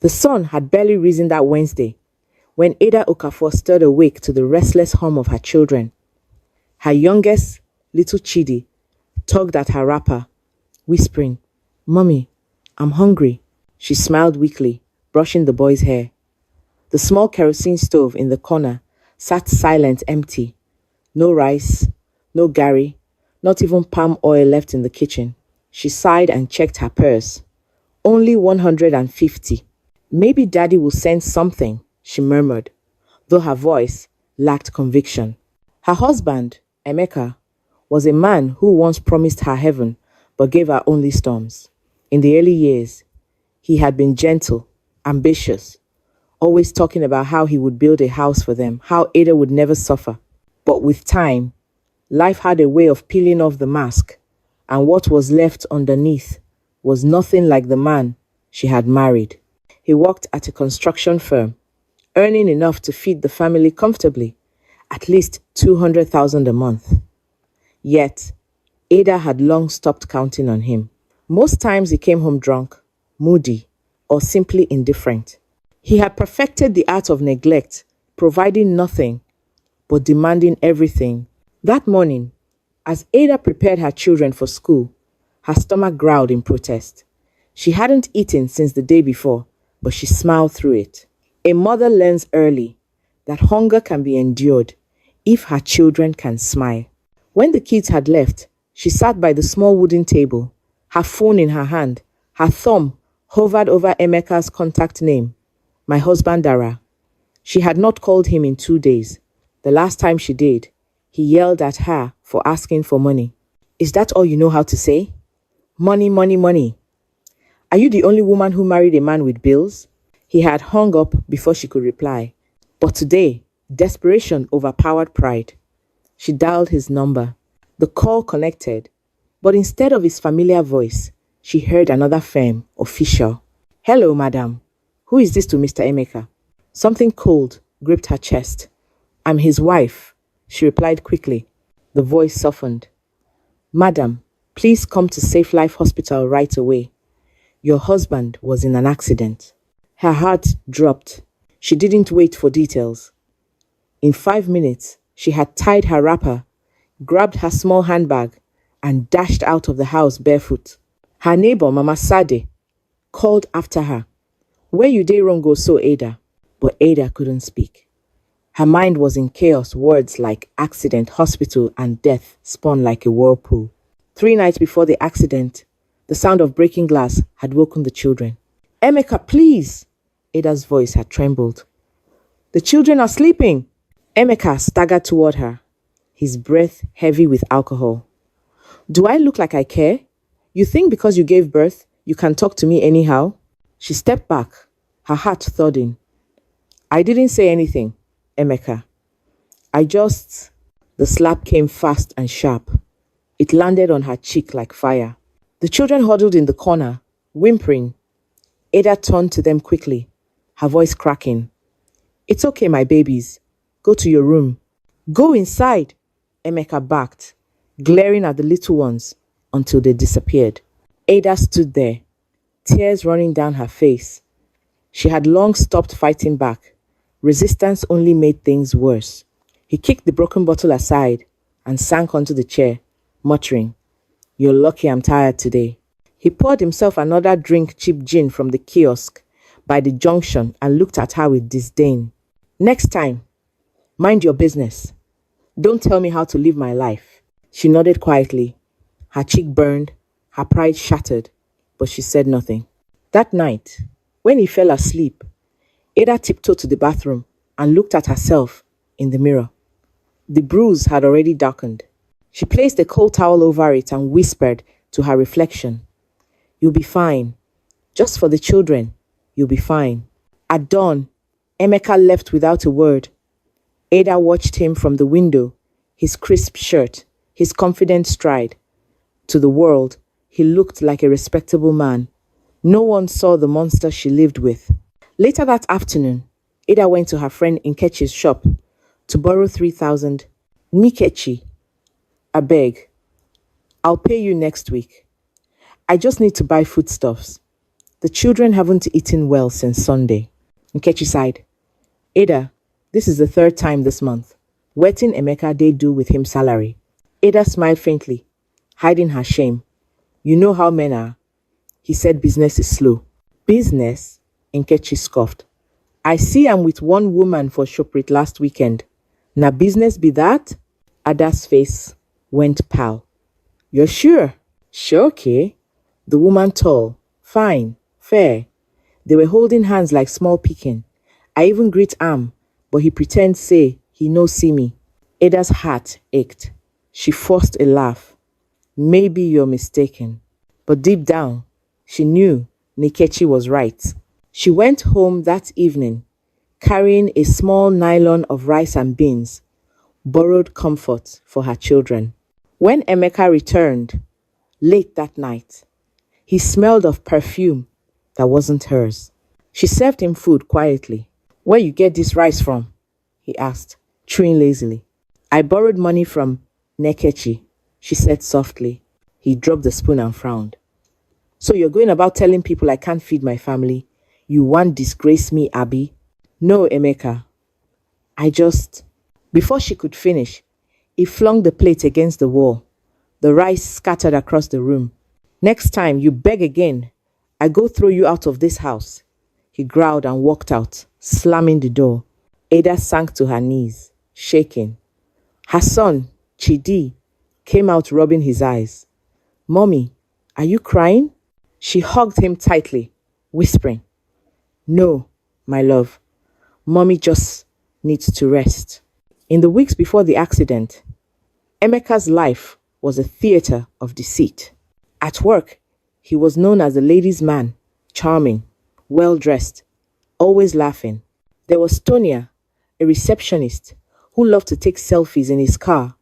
The sun had barely risen that Wednesday when Ada Okafor stirred awake to the restless hum of her children. Her youngest, little Chidi, tugged at her wrapper, whispering, "Mommy, I'm hungry." She smiled weakly, brushing the boy's hair. The small kerosene stove in the corner sat silent, empty. No rice, no gari, not even palm oil left in the kitchen. She sighed and checked her purse. Only 150. "Maybe Daddy will send something," she murmured, though her voice lacked conviction. Her husband, Emeka, was a man who once promised her heaven but gave her only storms. In the early years, he had been gentle, ambitious, always talking about how he would build a house for them, how Ada would never suffer. But with time, life had a way of peeling off the mask, and what was left underneath was nothing like the man she had married. He worked at a construction firm, earning enough to feed the family comfortably, at least 200,000 a month. Yet, Ada had long stopped counting on him. Most times he came home drunk, moody, or simply indifferent. He had perfected the art of neglect, providing nothing, but demanding everything. That morning, as Ada prepared her children for school, her stomach growled in protest. She hadn't eaten since the day before, but she smiled through it. A mother learns early that hunger can be endured if her children can smile. When the kids had left, she sat by the small wooden table, her phone in her hand. Her thumb hovered over Emeka's contact name, my husband Dara. She had not called him in 2 days. The last time she did, he yelled at her for asking for money. "Is that all you know how to say? Money, money, money. Are you the only woman who married a man with bills?" He had hung up before she could reply. But today, desperation overpowered pride. She dialed his number. The call connected, but instead of his familiar voice, she heard another firm, official. "Hello, madam. Who is this to Mr. Emeka?" Something cold gripped her chest. "I'm his wife," she replied quickly. The voice softened. "Madam, please come to Safe Life Hospital right away. Your husband was in an accident." Her heart dropped. She didn't wait for details. In 5 minutes, she had tied her wrapper, grabbed her small handbag, and dashed out of the house barefoot. Her neighbor, Mama Sade, called after her. "Where you dey wrong go so, Ada?" But Ada couldn't speak. Her mind was in chaos. Words like accident, hospital, and death spun like a whirlpool. 3 nights before the accident, the sound of breaking glass had woken the children. "Emeka, please!" Ada's voice had trembled. "The children are sleeping!" Emeka staggered toward her, his breath heavy with alcohol. "Do I look like I care? You think because you gave birth, you can talk to me anyhow?" She stepped back, her heart thudding. "I didn't say anything, Emeka. The slap came fast and sharp. It landed on her cheek like fire. The children huddled in the corner, whimpering. Ada turned to them quickly, her voice cracking. "It's okay, my babies. Go to your room." "Go inside," Emeka barked, glaring at the little ones until they disappeared. Ada stood there, tears running down her face. She had long stopped fighting back. Resistance only made things worse. He kicked the broken bottle aside and sank onto the chair, muttering, "You're lucky I'm tired today." He poured himself another drink, cheap gin from the kiosk by the junction, and looked at her with disdain. "Next time, mind your business. Don't tell me how to live my life." She nodded quietly. Her cheek burned, her pride shattered, but she said nothing. That night, when he fell asleep, Ada tiptoed to the bathroom and looked at herself in the mirror. The bruise had already darkened. She placed a cold towel over it and whispered to her reflection, "You'll be fine. Just for the children, you'll be fine." At dawn, Emeka left without a word. Ada watched him from the window, his crisp shirt, his confident stride. To the world, he looked like a respectable man. No one saw the monster she lived with. Later that afternoon, Ada went to her friend Nkechi's shop to borrow 3,000. "Nkechi, abeg, I'll pay you next week. I just need to buy foodstuffs." The children haven't eaten well since Sunday. Nkechi sighed. Ada, this is the third time this month. Wetin Emeka they do with him salary. Ada smiled faintly, hiding her shame. You know how men are. He said business is slow. Business? Nkechi scoffed. I see I'm with one woman for Shoprit last weekend. Na business be that? Ada's face went pale. You're sure? Sure, okay. The woman tall, fine, fair. They were holding hands like small picking. I even greet am, but he pretend say he no see me. Ada's heart ached. She forced a laugh. Maybe you're mistaken. But deep down, she knew Nkechi was right. She went home that evening, carrying a small nylon of rice and beans, borrowed comfort for her children. When Emeka returned, late that night, he smelled of perfume that wasn't hers. She served him food quietly. Where you get this rice from? He asked, chewing lazily. I borrowed money from Nkechi, she said softly. He dropped the spoon and frowned. So you're going about telling people I can't feed my family? You want disgrace me, Abby? No, Emeka. Before she could finish, he flung the plate against the wall. The rice scattered across the room. Next time you beg again, I go throw you out of this house. He growled and walked out, slamming the door. Ada sank to her knees, shaking. Her son, Chidi, came out rubbing his eyes. Mommy, are you crying? She hugged him tightly, whispering, No, my love. Mommy just needs to rest. In the weeks before the accident, Emeka's life was a theater of deceit. At work, he was known as the ladies' man, charming, well-dressed, always laughing. There was Tonia, a receptionist, who loved to take selfies in his car.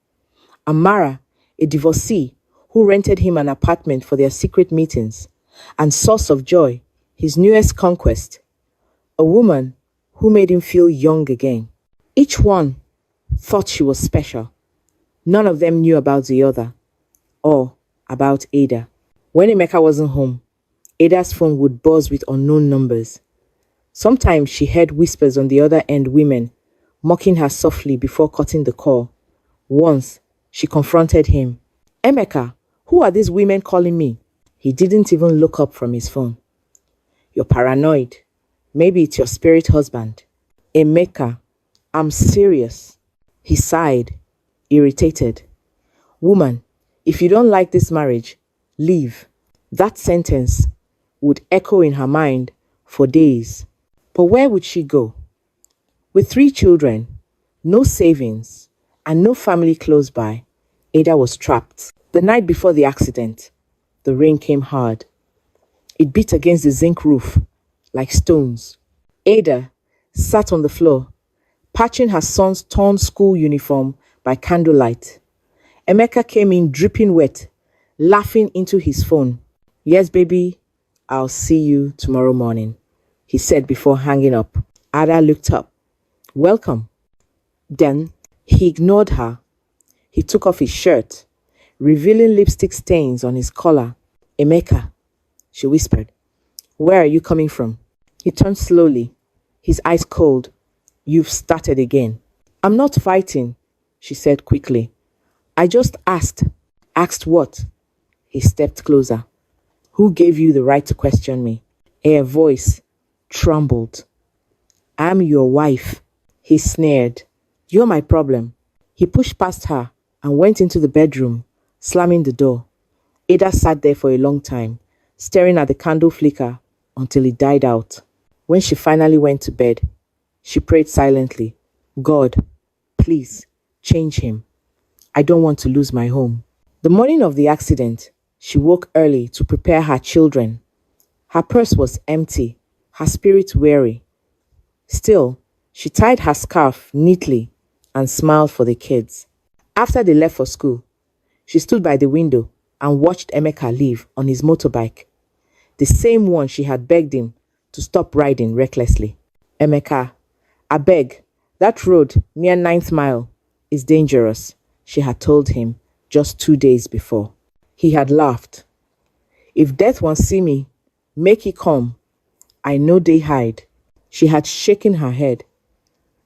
Amara, a divorcee, who rented him an apartment for their secret meetings. And source of joy, his newest conquest, a woman who made him feel young again. Each one thought she was special. None of them knew about the other, or about Ada. When Emeka wasn't home, Ada's phone would buzz with unknown numbers. Sometimes she heard whispers on the other end, women mocking her softly before cutting the call. Once, she confronted him. Emeka, who are these women calling me? He didn't even look up from his phone. You're paranoid. Maybe it's your spirit husband. Emeka, I'm serious. He sighed, irritated. Woman, if you don't like this marriage, leave. That sentence would echo in her mind for days. But where would she go? With 3 children, no savings, and no family close by, Ada was trapped. The night before the accident, the rain came hard. It beat against the zinc roof like stones. Ada sat on the floor, patching her son's torn school uniform by candlelight. Emeka came in dripping wet, laughing into his phone. Yes, baby, I'll see you tomorrow morning, he said before hanging up. Ada looked up. Welcome. Then he ignored her. He took off his shirt, revealing lipstick stains on his collar. Emeka, she whispered, where are you coming from? He turned slowly, his eyes cold. You've started again. I'm not fighting, she said quickly. I just asked. Asked what? He stepped closer. Who gave you the right to question me? Her voice trembled. I'm your wife, he sneered. You're my problem. He pushed past her and went into the bedroom, slamming the door. Ada sat there for a long time, staring at the candle flicker until it died out. When she finally went to bed, she prayed silently. God, please, change him. I don't want to lose my home. The morning of the accident, she woke early to prepare her children. Her purse was empty, her spirit weary. Still, she tied her scarf neatly and smiled for the kids. After they left for school, she stood by the window and watched Emeka leave on his motorbike, the same one she had begged him to stop riding recklessly. Emeka, I beg, that road near 9th Mile is dangerous, she had told him just 2 days before. He had laughed. If death wants to see me, Make it come. I know they hide. She had shaken her head,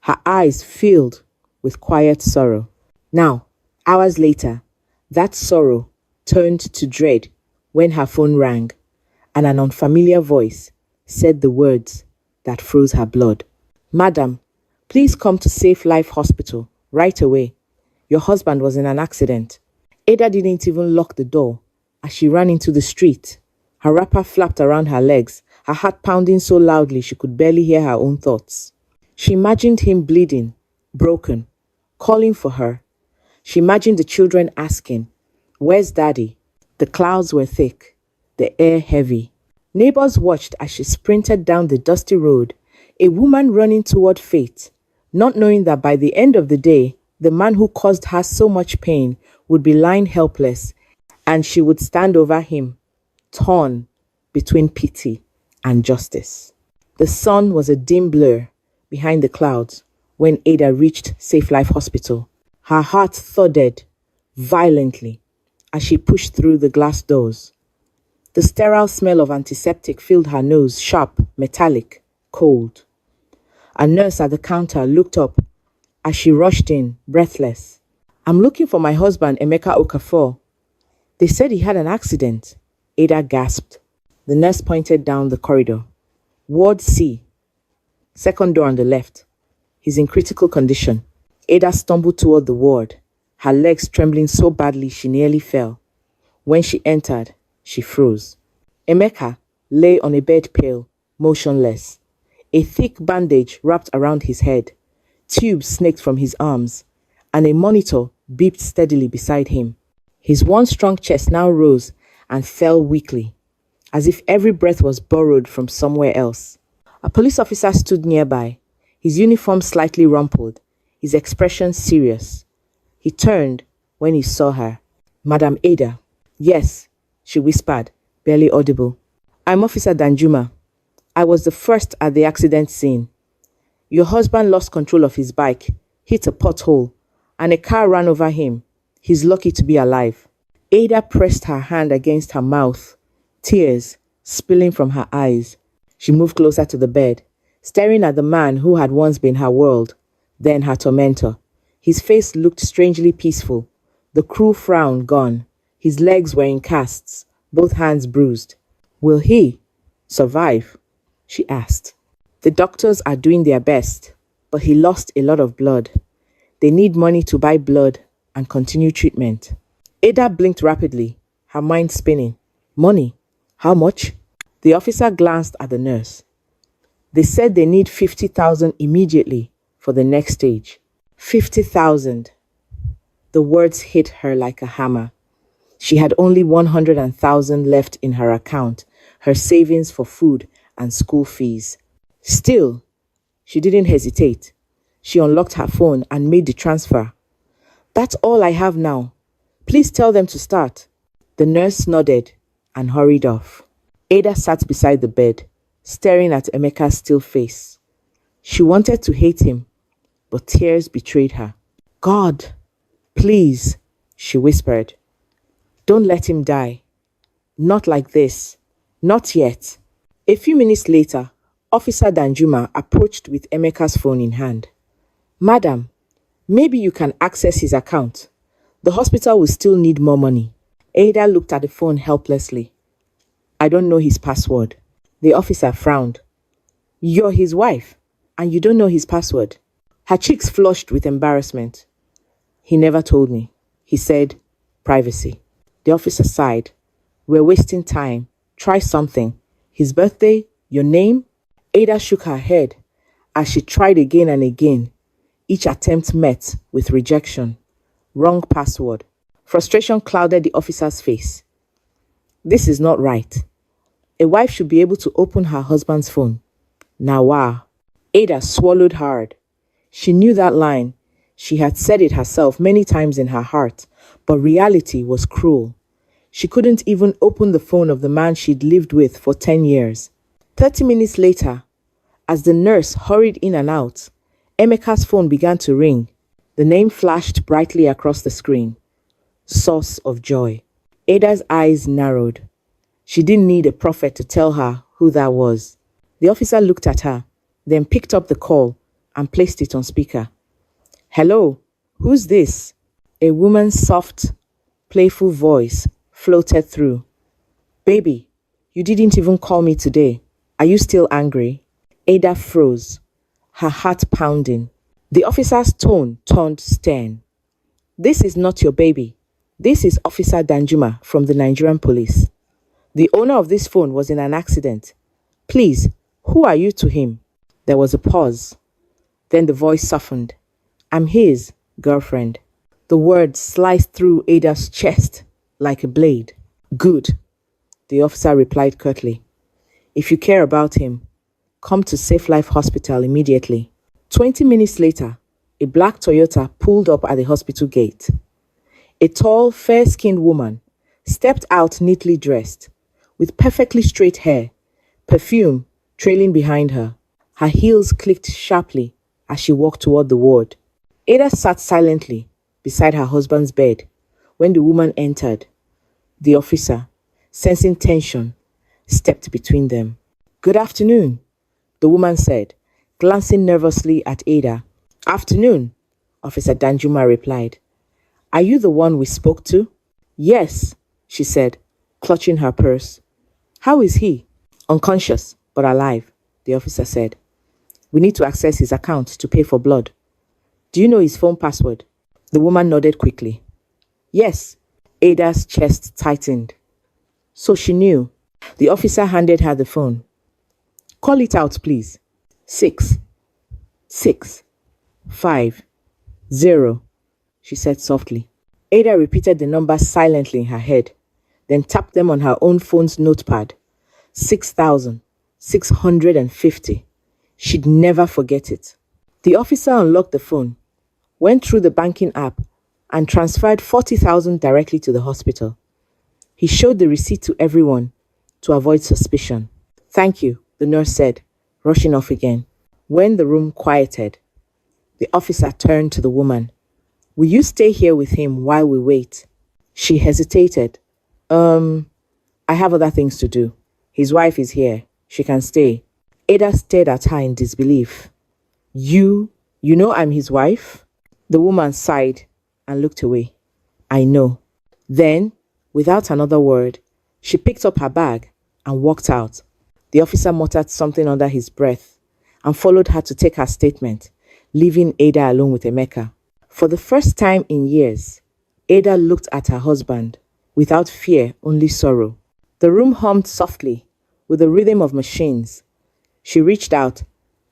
her eyes filled with quiet sorrow. Now, hours later, that sorrow turned to dread when her phone rang and an unfamiliar voice said the words that froze her blood. Madam, please come to Safe Life Hospital right away. Your husband was in an accident. Ada didn't even lock the door as she ran into the street. Her wrapper flapped around her legs, her heart pounding so loudly she could barely hear her own thoughts. She imagined him bleeding, broken, calling for her. She imagined the children asking, "Where's Daddy?" The clouds were thick, the air heavy. Neighbors watched as she sprinted down the dusty road, a woman running toward fate, not knowing that by the end of the day, the man who caused her so much pain would be lying helpless, and she would stand over him, torn between pity and justice. The sun was a dim blur behind the clouds when Ada reached Safe Life Hospital. Her heart thudded violently as she pushed through the glass doors. The sterile smell of antiseptic filled her nose, sharp, metallic, cold. A nurse at the counter looked up as she rushed in, breathless. "I'm looking for my husband, Emeka Okafor. They said he had an accident." Ada gasped. The nurse pointed down the corridor. "Ward C, second door on the left. He's in critical condition." Ada stumbled toward the ward, her legs trembling so badly she nearly fell. When she entered, she froze. Emeka lay on a bed pale, motionless. A thick bandage wrapped around his head, tubes snaked from his arms, and a monitor beeped steadily beside him. His one strong chest now rose and fell weakly, as if every breath was borrowed from somewhere else. A police officer stood nearby, his uniform slightly rumpled, his expression serious. He turned when he saw her. "Madam Ada." "Yes," she whispered, barely audible. "I'm Officer Danjuma. I was the first at the accident scene. Your husband lost control of his bike, hit a pothole, and a car ran over him. He's lucky to be alive." Ada pressed her hand against her mouth, tears spilling from her eyes. She moved closer to the bed, staring at the man who had once been her world, then her tormentor. His face looked strangely peaceful, the cruel frown gone. His legs were in casts, both hands bruised. "Will he survive?" she asked. "The doctors are doing their best, but he lost a lot of blood. They need money to buy blood and continue treatment." Ada blinked rapidly, her mind spinning. "Money? How much?" The officer glanced at the nurse. "They said they need 50,000 immediately for the next stage." 50,000. The words hit her like a hammer. She had only 100,000 left in her account, her savings for food and school fees. Still, she didn't hesitate. She unlocked her phone and made the transfer. "That's all I have now. Please tell them to start." The nurse nodded and hurried off. Ada sat beside the bed, staring at Emeka's still face. She wanted to hate him, but tears betrayed her. "God, please," she whispered. "Don't let him die. Not like this. Not yet." A few minutes later, Officer Danjuma approached with Emeka's phone in hand. "Madam, maybe you can access his account. The hospital will still need more money." Ada looked at the phone helplessly. "I don't know his password." The officer frowned. "You're his wife, and you don't know his password." Her cheeks flushed with embarrassment. "He never told me." He said, "Privacy." The officer sighed. "We're wasting time. Try something. His birthday? Your name?" Ada shook her head as she tried again and again. Each attempt met with rejection. Wrong password. Frustration clouded the officer's face. "This is not right. A wife should be able to open her husband's phone." "Nawa." Ada swallowed hard. She knew that line. She had said it herself many times in her heart, but reality was cruel. She couldn't even open the phone of the man she'd lived with for 10 years. 30 minutes later, as the nurse hurried in and out, Emeka's phone began to ring. The name flashed brightly across the screen. Source of joy. Ada's eyes narrowed. She didn't need a prophet to tell her who that was. The officer looked at her, then picked up the call and placed it on speaker. Hello, who's this? A woman's soft, playful voice floated through. Baby, you didn't even call me today. Are you still angry? Ada froze, her heart pounding. The officer's tone turned stern. This is not your baby. This is Officer Danjuma from the Nigerian police. The owner of this phone was in an accident. Please, who are you to him? There was a pause. Then the voice softened. I'm his girlfriend. The word sliced through Ada's chest like a blade. Good, the officer replied curtly. If you care about him, come to Safe Life Hospital immediately. 20 minutes later, a black Toyota pulled up at the hospital gate. A tall, fair-skinned woman stepped out neatly dressed, with perfectly straight hair, perfume trailing behind her. Her heels clicked sharply as she walked toward the ward. Ada sat silently beside her husband's bed when the woman entered. The officer, sensing tension, stepped between them. Good afternoon, the woman said, glancing nervously at Ada. Afternoon, Officer Danjuma replied. Are you the one we spoke to? Yes, she said, clutching her purse. How is he? Unconscious, but alive, the officer said. We need to access his account to pay for blood. Do you know his phone password? The woman nodded quickly. Yes, Ada's chest tightened. So she knew. The officer handed her the phone. Call it out, please. 6, 6, 5, 0, she said softly. Ada repeated the numbers silently in her head, then tapped them on her own phone's notepad. 6,650. She'd never forget it. The officer unlocked the phone, went through the banking app, and transferred 40,000 directly to the hospital. He showed the receipt to everyone to avoid suspicion. Thank you, the nurse said, rushing off again. When the room quieted, the officer turned to the woman. Will you stay here with him while we wait? She hesitated. I have other things to do. His wife is here. She can stay. Ada stared at her in disbelief. You know I'm his wife? The woman sighed and looked away. I know. Then, without another word, she picked up her bag and walked out. The officer muttered something under his breath and followed her to take her statement, leaving Ada alone with Emeka. For the first time in years, Ada looked at her husband without fear, only sorrow. The room hummed softly with the rhythm of machines. She reached out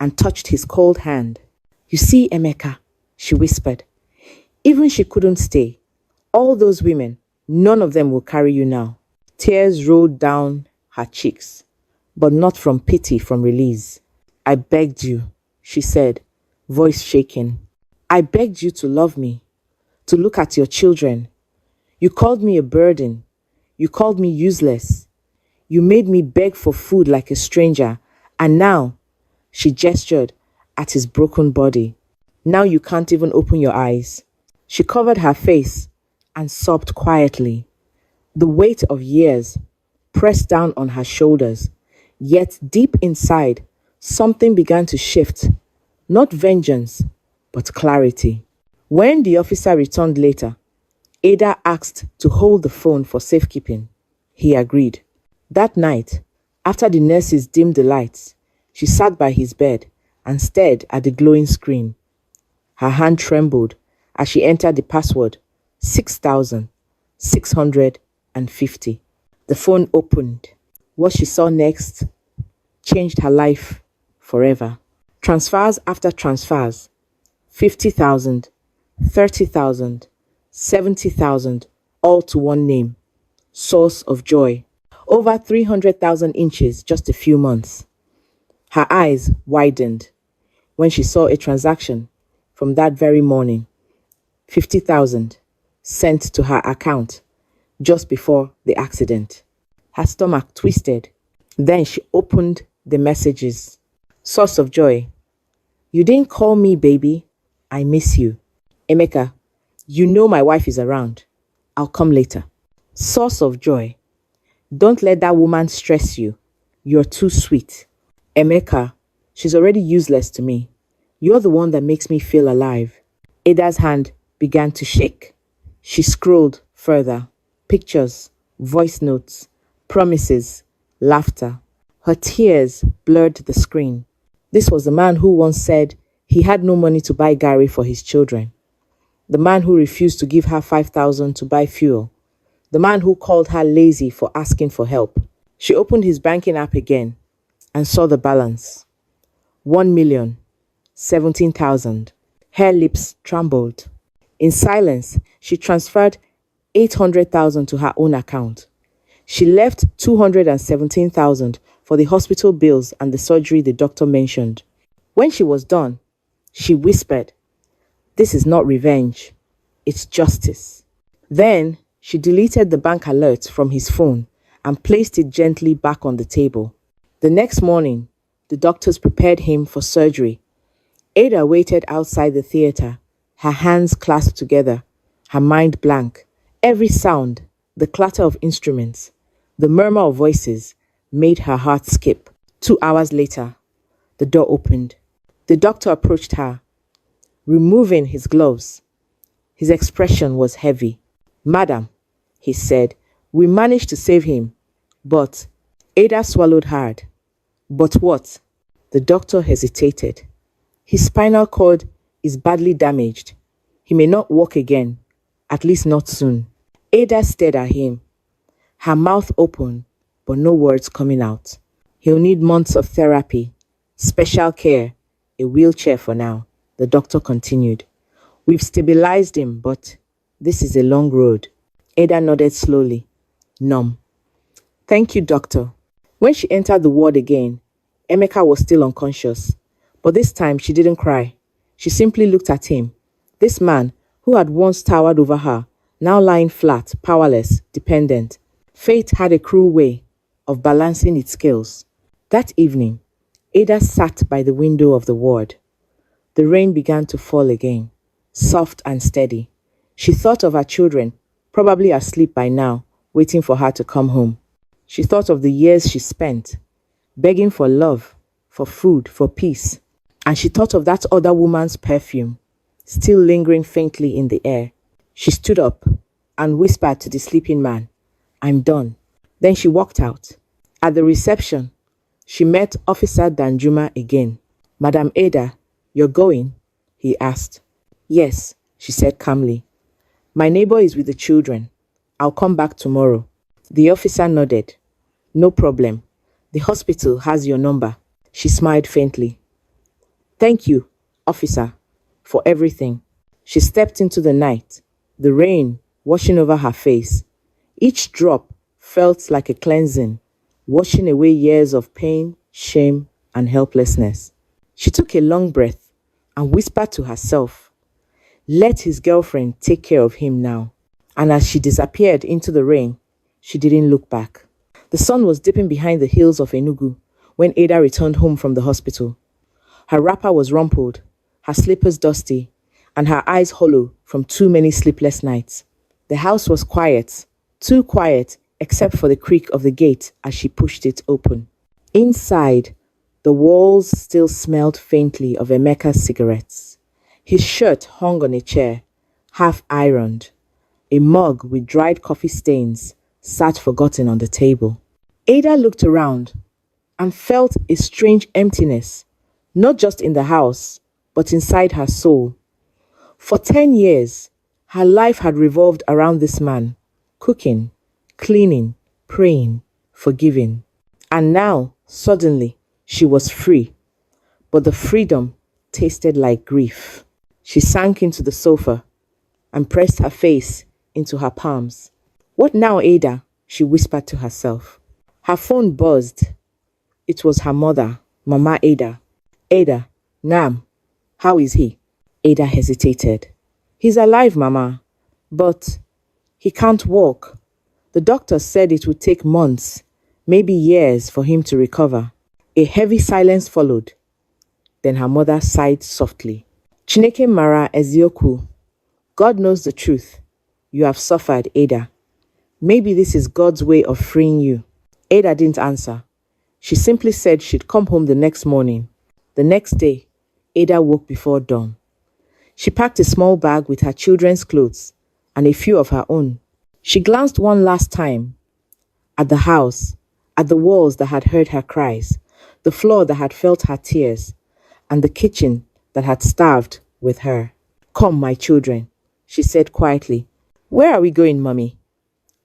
and touched his cold hand. You see, Emeka, she whispered. Even she couldn't stay. All those women, none of them will carry you now. Tears rolled down her cheeks, but not from pity, from release. I begged you, she said, voice shaking. I begged you to love me, to look at your children. You called me a burden. You called me useless. You made me beg for food like a stranger. And now, she gestured at his broken body. Now you can't even open your eyes. She covered her face and sobbed quietly. The weight of years pressed down on her shoulders. Yet deep inside, something began to shift. Not vengeance, but clarity. When the officer returned later, Ada asked to hold the phone for safekeeping. He agreed. That night, after the nurses dimmed the lights, she sat by his bed and stared at the glowing screen. Her hand trembled as she entered the password, 6,650. The phone opened. What she saw next changed her life forever. Transfers after transfers, 50,000, 30,000, 70,000, all to one name, Source of Joy. Over 300,000 inches just a few months. Her eyes widened when she saw a transaction from that very morning, 50,000 sent to her account just before the accident. Her stomach twisted. Then she opened the messages. Source of Joy. You didn't call me, baby. I miss you. Emeka, you know my wife is around. I'll come later. Source of Joy. Don't let that woman stress you. You're too sweet. Emeka, she's already useless to me. You're the one that makes me feel alive. Ada's hand began to shake. She scrolled further. Pictures, voice notes, promises, laughter. Her tears blurred the screen. This was the man who once said he had no money to buy Gary for his children. The man who refused to give her 5,000 to buy fuel. The man who called her lazy for asking for help. She opened his banking app again and saw the balance. 1,017,000. Her lips trembled. In silence, she transferred 800,000 to her own account. She left 217,000 for the hospital bills and the surgery the doctor mentioned. When she was done, she whispered, "This is not revenge, it's justice." Then she deleted the bank alert from his phone and placed it gently back on the table. The next morning, the doctors prepared him for surgery. Ada waited outside the theater, her hands clasped together, her mind blank. Every sound, the clatter of instruments, the murmur of voices, made her heart skip. 2 hours later, the door opened. The doctor approached her, removing his gloves. His expression was heavy. "Madam," he said, "we managed to save him, but..." Ada swallowed hard. "But what?" The doctor hesitated. "His spinal cord is badly damaged. He may not walk again, at least not soon." Ada stared at him, her mouth open, but no words coming out. "He'll need months of therapy, special care, a wheelchair for now," the doctor continued. "We've stabilized him, but this is a long road." Ada nodded slowly, numb. "Thank you, doctor." When she entered the ward again, Emeka was still unconscious, but this time she didn't cry. She simply looked at him. This man, who had once towered over her, now lying flat, powerless, dependent. Fate had a cruel way of balancing its scales. That evening, Ada sat by the window of the ward. The rain began to fall again, soft and steady. She thought of her children, probably asleep by now, waiting for her to come home. She thought of the years she spent, begging for love, for food, for peace. And she thought of that other woman's perfume, still lingering faintly in the air. She stood up and whispered to the sleeping man, "I'm done." Then she walked out. At the reception, she met Officer Danjuma again. "Madam Ada, you're going?" he asked. "Yes," she said calmly. "My neighbor is with the children. I'll come back tomorrow." The officer nodded. "No problem. The hospital has your number." She smiled faintly. "Thank you, officer, for everything." She stepped into the night, the rain washing over her face. Each drop felt like a cleansing, washing away years of pain, shame, and helplessness. She took a long breath and whispered to herself, "Let his girlfriend take care of him now." And as she disappeared into the rain, she didn't look back. The sun was dipping behind the hills of Enugu when Ada returned home from the hospital. Her wrapper was rumpled, her slippers dusty, and her eyes hollow from too many sleepless nights. The house was quiet, too quiet except for the creak of the gate as she pushed it open. Inside, the walls still smelled faintly of Emeka's cigarettes. His shirt hung on a chair, half ironed. A mug with dried coffee stains sat forgotten on the table. Ada looked around and felt a strange emptiness, not just in the house, but inside her soul. For 10 years, her life had revolved around this man, cooking, cleaning, praying, forgiving. And now, suddenly, she was free. But the freedom tasted like grief. She sank into the sofa and pressed her face into her palms. "What now, Ada?" she whispered to herself. Her phone buzzed. It was her mother, Mama Ada. "Ada, Nam, how is he?" Ada hesitated. "He's alive, Mama, but he can't walk. The doctor said it would take months, maybe years for him to recover." A heavy silence followed. Then her mother sighed softly. "Chineke mara ezioku. God knows the truth. You have suffered, Ada. Maybe this is God's way of freeing you. Ada didn't answer. She simply said she'd come home the next morning. The next day, Ada woke before dawn. She packed a small bag with her children's clothes and a few of her own. She glanced one last time at the house, at the walls that had heard her cries, the floor that had felt her tears, and the kitchen that had starved with her. Come, my children, she said quietly. Where are we going, Mummy?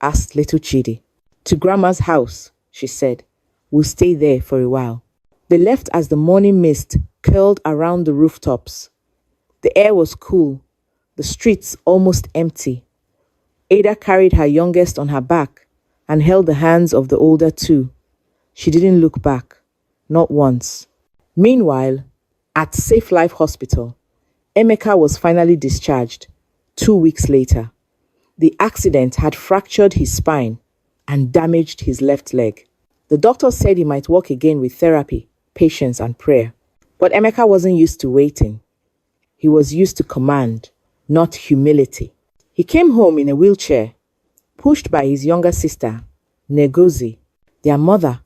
Asked little Chidi. To Grandma's house, she said. We'll stay there for a while. They left as the morning mist curled around the rooftops. The air was cool, the streets almost empty. Ada carried her youngest on her back and held the hands of the older two. She didn't look back, not once. Meanwhile, at Safe Life Hospital, Emeka was finally discharged 2 weeks later. The accident had fractured his spine and damaged his left leg. The doctor said he might walk again with therapy, patience, and prayer. But Emeka wasn't used to waiting. He was used to command, not humility. He came home in a wheelchair, pushed by his younger sister, Negozi. Their mother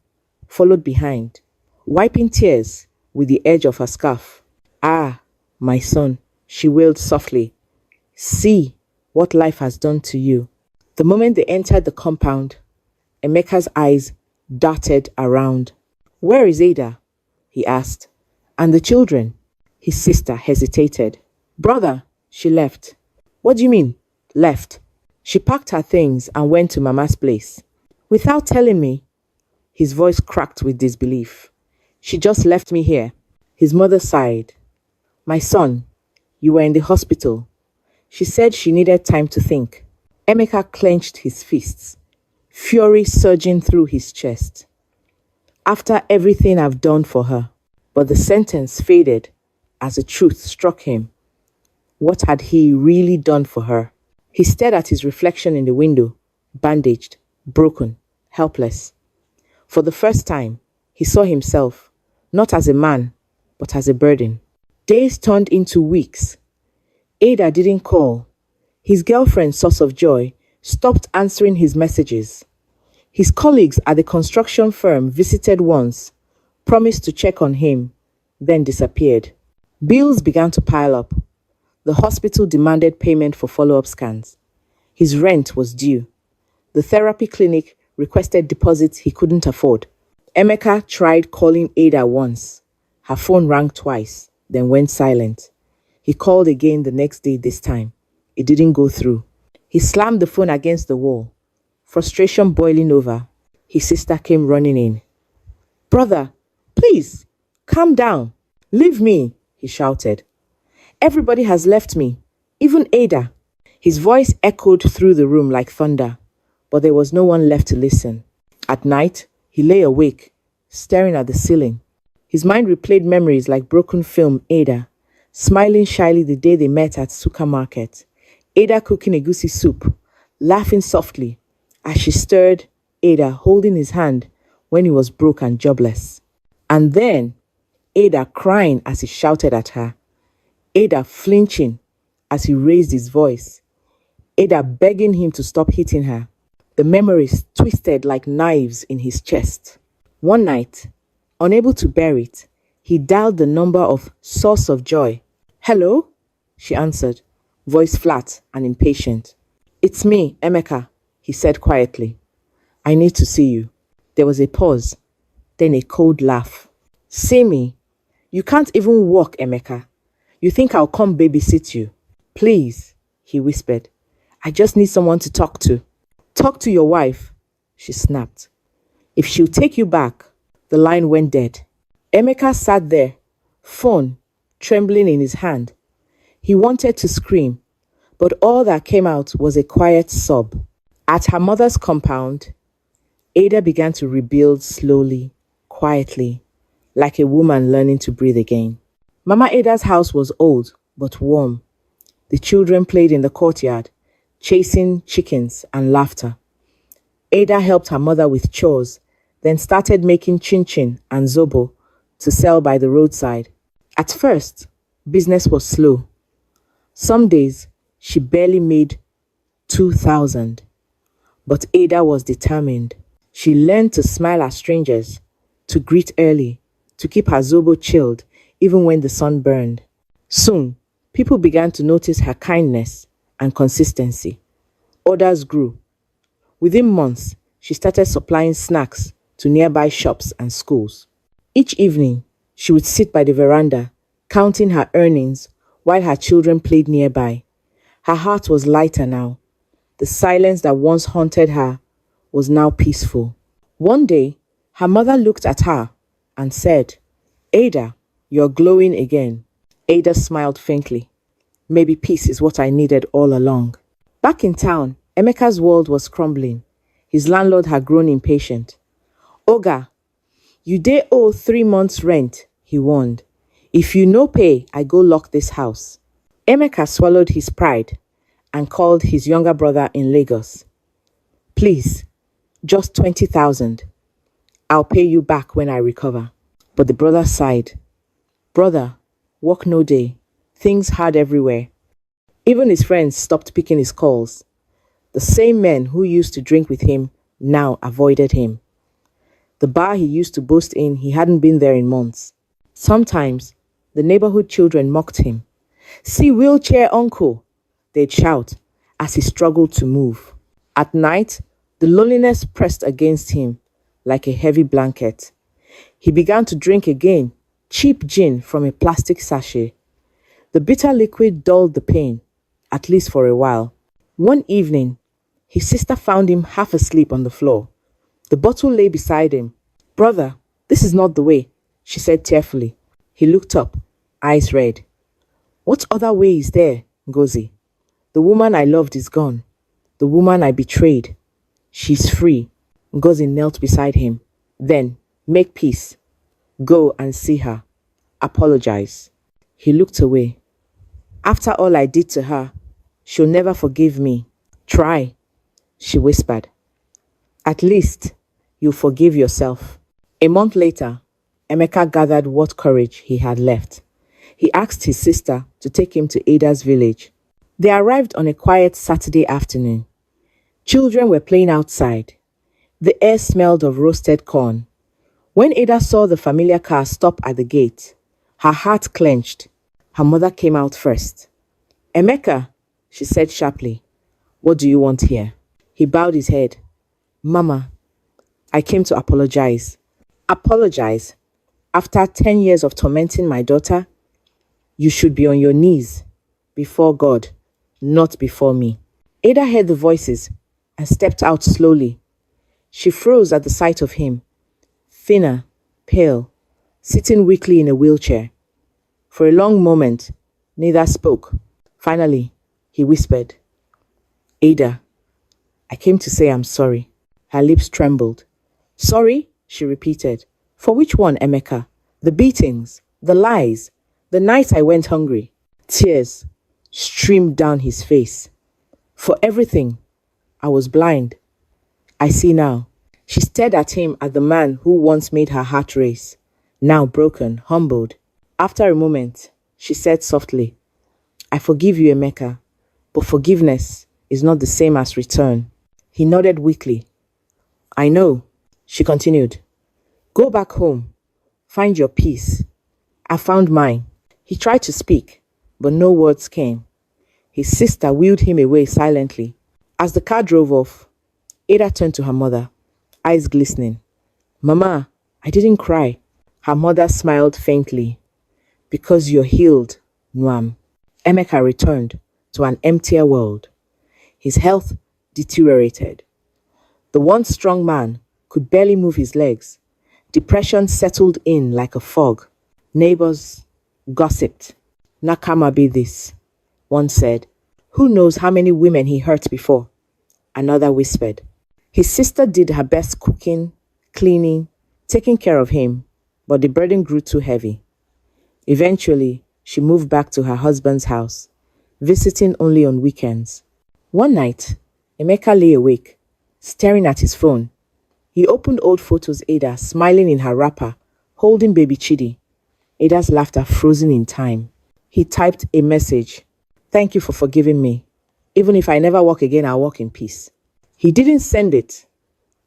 followed behind, wiping tears with the edge of her scarf. Ah, my son, she wailed softly. See what life has done to you. The moment they entered the compound, Emeka's eyes darted around. Where is Ada? He asked. And the children? His sister hesitated. Brother, she left. What do you mean, left? She packed her things and went to Mama's place. Without telling me. His voice cracked with disbelief. She just left me here. His mother sighed. My son, you were in the hospital. She said she needed time to think. Emeka clenched his fists, fury surging through his chest. After everything I've done for her. But the sentence faded as the truth struck him. What had he really done for her? He stared at his reflection in the window, bandaged, broken, helpless. For the first time, he saw himself, not as a man, but as a burden. Days turned into weeks. Ada didn't call. His girlfriend, source of joy, stopped answering his messages. His colleagues at the construction firm visited once, promised to check on him, then disappeared. Bills began to pile up. The hospital demanded payment for follow-up scans. His rent was due. The therapy clinic requested deposits he couldn't afford. Emeka tried calling Ada once. Her phone rang twice, then went silent. He called again the next day this time. It didn't go through. He slammed the phone against the wall. Frustration boiling over. His sister came running in. Brother, please, calm down. Leave me, he shouted. Everybody has left me, even Ada. His voice echoed through the room like thunder, but there was no one left to listen. At night, he lay awake, staring at the ceiling. His mind replayed memories like broken film. Ada, smiling shyly the day they met at Suka Market. Ada cooking egusi soup, laughing softly as she stirred, Ada holding his hand when he was broke and jobless. And then, Ada crying as he shouted at her. Ada flinching as he raised his voice. Ada begging him to stop hitting her. The memories twisted like knives in his chest. One night, unable to bear it, he dialed the number of Source of Joy. Hello? She answered, voice flat and impatient. It's me, Emeka, he said quietly. I need to see you. There was a pause, then a cold laugh. See me? You can't even walk, Emeka. You think I'll come babysit you? Please, he whispered. I just need someone to talk to. Talk to your wife, she snapped. If she'll take you back. The line went dead. Emeka sat there, phone trembling in his hand. He wanted to scream, but all that came out was a quiet sob. At her mother's compound, Ada began to rebuild slowly, quietly, like a woman learning to breathe again. Mama Ada's house was old, but warm. The children played in the courtyard, chasing chickens and laughter. Ada helped her mother with chores, then started making chin-chin and zobo to sell by the roadside. At first, business was slow. Some days, she barely made 2,000. But Ada was determined. She learned to smile at strangers, to greet early, to keep her zobo chilled even when the sun burned. Soon, people began to notice her kindness and consistency. Orders grew. Within months, she started supplying snacks to nearby shops and schools. Each evening, she would sit by the veranda, counting her earnings while her children played nearby. Her heart was lighter now. The silence that once haunted her was now peaceful. One day, her mother looked at her and said, "Ada, you're glowing again." Ada smiled faintly. Maybe peace is what I needed all along. Back in town, Emeka's world was crumbling. His landlord had grown impatient. "Oga, you dey owe 3 months' rent," he warned. "If you no pay, I go lock this house." Emeka swallowed his pride and called his younger brother in Lagos. "Please, just 20,000. I'll pay you back when I recover." But the brother sighed. "Brother, work no day. Things hard everywhere." Even his friends stopped picking his calls. The same men who used to drink with him now avoided him. The bar he used to boast in, he hadn't been there in months. Sometimes, the neighborhood children mocked him. "See wheelchair uncle," they'd shout as he struggled to move. At night, the loneliness pressed against him like a heavy blanket. He began to drink again, cheap gin from a plastic sachet. The bitter liquid dulled the pain, at least for a while. One evening, his sister found him half asleep on the floor. The bottle lay beside him. "Brother, this is not the way," she said tearfully. He looked up, eyes red. "What other way is there, Ngozi? The woman I loved is gone. The woman I betrayed. She's free." Ngozi knelt beside him. "Then, make peace. Go and see her. Apologize." He looked away. "After all I did to her, she'll never forgive me." "Try," she whispered. "At least, you'll forgive yourself." A month later, Emeka gathered what courage he had left. He asked his sister to take him to Ada's village. They arrived on a quiet Saturday afternoon. Children were playing outside. The air smelled of roasted corn. When Ada saw the familiar car stop at the gate, her heart clenched. Her mother came out first. "Emeka," she said sharply, "what do you want here?" He bowed his head. "Mama, I came to apologize." "Apologize? After 10 years of tormenting my daughter? You should be on your knees before God, not before me." Ada heard the voices and stepped out slowly. She froze at the sight of him, thinner, pale, sitting weakly in a wheelchair. For a long moment, neither spoke. Finally, he whispered, "Ada, I came to say I'm sorry." Her lips trembled. "Sorry?" she repeated. "For which one, Emeka? The beatings, the lies, the night I went hungry." Tears streamed down his face. "For everything. I was blind. I see now." She stared at him, at the man who once made her heart race, now broken, humbled. After a moment, she said softly, "I forgive you, Emeka, but forgiveness is not the same as return." He nodded weakly. "I know," she continued. "Go back home. Find your peace. I found mine." He tried to speak, but no words came. His sister wheeled him away silently. As the car drove off, Ada turned to her mother, eyes glistening. "Mama, I didn't cry." Her mother smiled faintly. "Because you're healed, Nwam." Emeka returned to an emptier world. His health deteriorated. The once strong man could barely move his legs. Depression settled in like a fog. Neighbors gossiped. "Nakama be this," one said. "Who knows how many women he hurt before?" Another whispered. His sister did her best cooking, cleaning, taking care of him, but the burden grew too heavy. Eventually, she moved back to her husband's house, visiting only on weekends. One night, Emeka lay awake, staring at his phone. He opened old photos, Ada smiling in her wrapper, holding baby Chidi. Ada's laughter frozen in time. He typed a message. "Thank you for forgiving me. Even if I never walk again, I'll walk in peace." He didn't send it.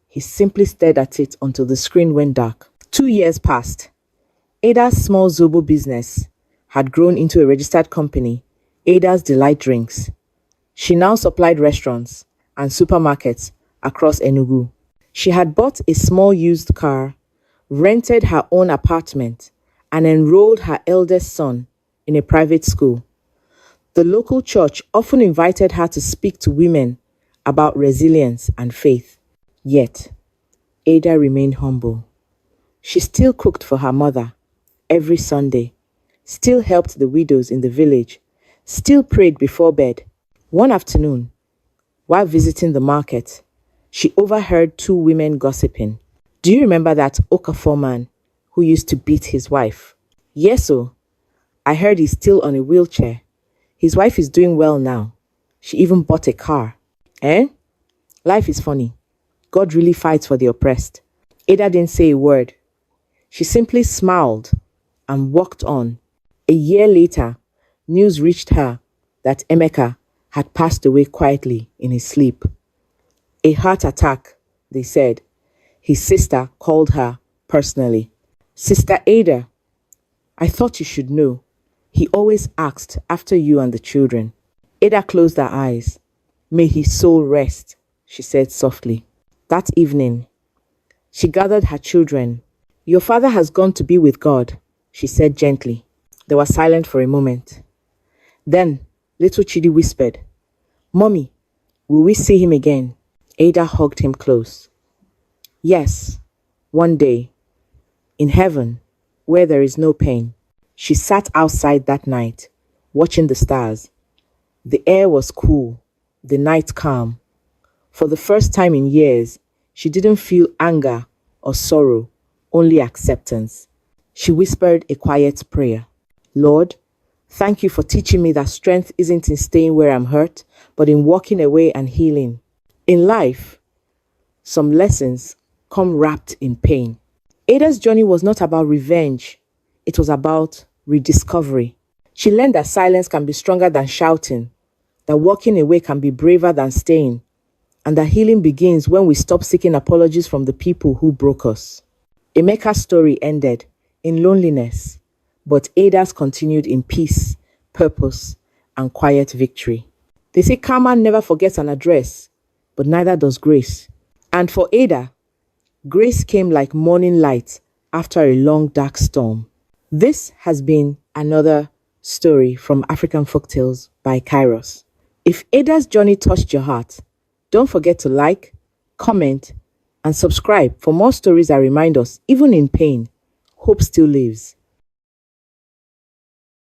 He simply stared at it until the screen went dark. 2 years passed. Ada's small Zobo business had grown into a registered company, Ada's Delight Drinks. She now supplied restaurants and supermarkets across Enugu. She had bought a small used car, rented her own apartment, and enrolled her eldest son in a private school. The local church often invited her to speak to women about resilience and faith. Yet, Ada remained humble. She still cooked for her mother every Sunday, still helped the widows in the village, still prayed before bed. One afternoon, while visiting the market, she overheard two women gossiping. "Do you remember that Okafor man who used to beat his wife?" "Yes, oh. I heard he's still on a wheelchair. His wife is doing well now. She even bought a car." Eh? Life is funny. God really fights for the oppressed. Ada didn't say a word. She simply smiled and walked on. A year later, news reached her that Emeka had passed away quietly in his sleep. A heart attack, they said. His sister called her personally. "Sister Ada, I thought you should know. He always asked after you and the children." Ada closed her eyes. "May his soul rest," she said softly. That evening, she gathered her children. "Your father has gone to be with God," she said gently. They were silent for a moment. Then, little Chidi whispered, "Mommy, will we see him again?" Ada hugged him close. "Yes, one day, in heaven, where there is no pain." She sat outside that night, watching the stars. The air was cool, the night calm. For the first time in years, she didn't feel anger or sorrow, only acceptance. She whispered a quiet prayer. "Lord, thank you for teaching me that strength isn't in staying where I'm hurt, but in walking away and healing. In life, some lessons come wrapped in pain." Ada's journey was not about revenge. It was about rediscovery. She learned that silence can be stronger than shouting, that walking away can be braver than staying, and that healing begins when we stop seeking apologies from the people who broke us. Emeka's story ended in loneliness, but Ada's continued in peace, purpose, and quiet victory. They say karma never forgets an address, but neither does grace. And for Ada, grace came like morning light after a long dark storm. This has been another story from African Folktales by Kairos. If Ada's journey touched your heart, don't forget to like, comment, and subscribe for more stories that remind us, even in pain, hope still lives.